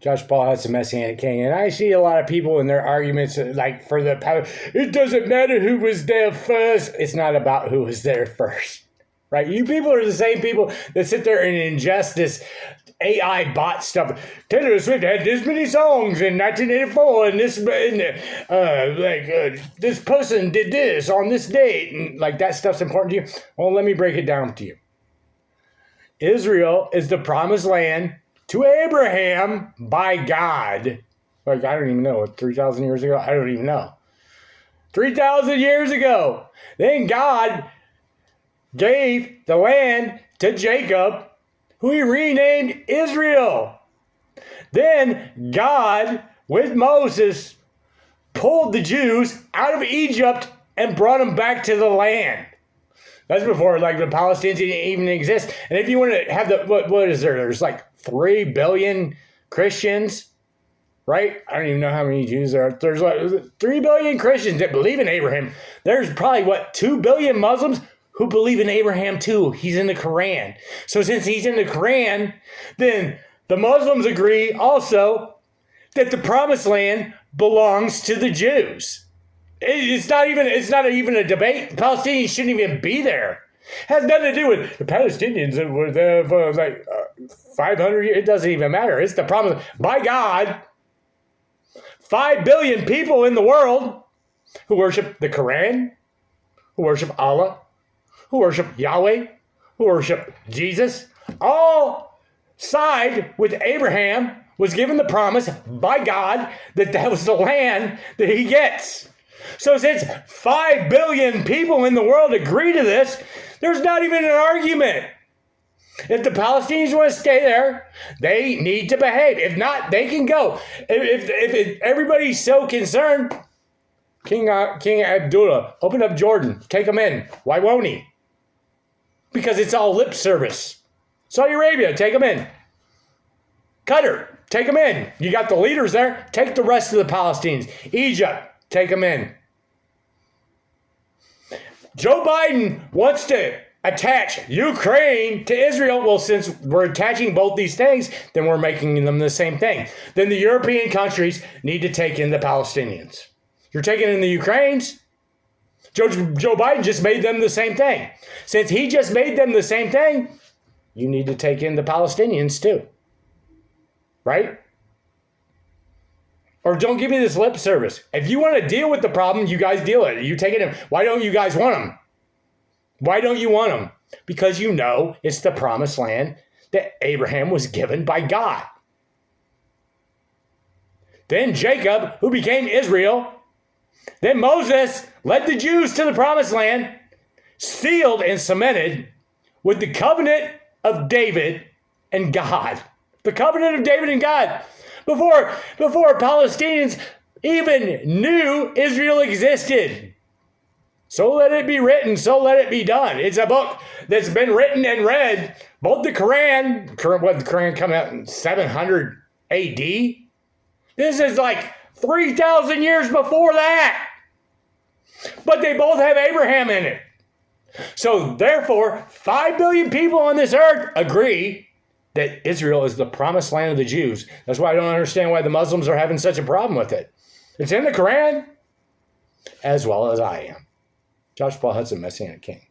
Josh Paul Hudson, Messianic King. And I see a lot of people in their arguments, like for the power, it doesn't matter who was there first. It's not about who was there first, right? You people are the same people that sit there and ingest this AI bot stuff. Taylor Swift had this many songs in 1984, and this person did this on this date, and like that stuff's important to you. Well, let me break it down to you. Israel is the promised land to Abraham by God. Like, I don't even know, 3,000 years ago? I don't even know. 3,000 years ago. Then God gave the land to Jacob, who he renamed Israel. Then God, with Moses, pulled the Jews out of Egypt and brought them back to the land. That's before, like, the Palestinians didn't even exist. And if you want to have what is there? There's like 3 billion Christians, right? I don't even know how many Jews there are. There's like 3 billion Christians that believe in Abraham. There's probably, 2 billion Muslims who believe in Abraham too. He's in the Quran. So since he's in the Quran, then the Muslims agree also that the promised land belongs to the Jews. It's not even a debate. The Palestinians shouldn't even be there. It has nothing to do with the Palestinians that were there for 500 years. It doesn't even matter. It's the promise. By God, 5 billion people in the world who worship the Quran, who worship Allah, who worship Yahweh, who worship Jesus, all side with Abraham, was given the promise by God that was the land that he gets. So since 5 billion people in the world agree to this, there's not even an argument. If the Palestinians want to stay there, they need to behave. If not, they can go. If everybody's so concerned, King Abdullah, open up Jordan, take them in. Why won't he? Because it's all lip service. Saudi Arabia, take them in. Qatar, take them in. You got the leaders there. Take the rest of the Palestinians. Egypt, take them in. Joe Biden wants to attach Ukraine to Israel. Well, since we're attaching both these things, then we're making them the same thing. Then the European countries need to take in the Palestinians. You're taking in the Ukrainians. Joe Biden just made them the same thing. Since he just made them the same thing, you need to take in the Palestinians too. Right? Or don't give me this lip service. If you want to deal with the problem, you guys deal with it. You take it in. Why don't you guys want them? Why don't you want them? Because you know it's the promised land that Abraham was given by God. Then Jacob, who became Israel. Then Moses led the Jews to the promised land, sealed and cemented with the covenant of David and God. The covenant of David and God. Before Palestinians even knew Israel existed. So let it be written, so let it be done. It's a book that's been written and read. Both the Quran, what the Quran come out in 700 AD? This is like 3,000 years before that. But they both have Abraham in it. So therefore, 5 billion people on this earth agree that Israel is the promised land of the Jews. That's why I don't understand why the Muslims are having such a problem with it. It's in the Quran, as well as I am. Josh Paul Hudson, Messianic King.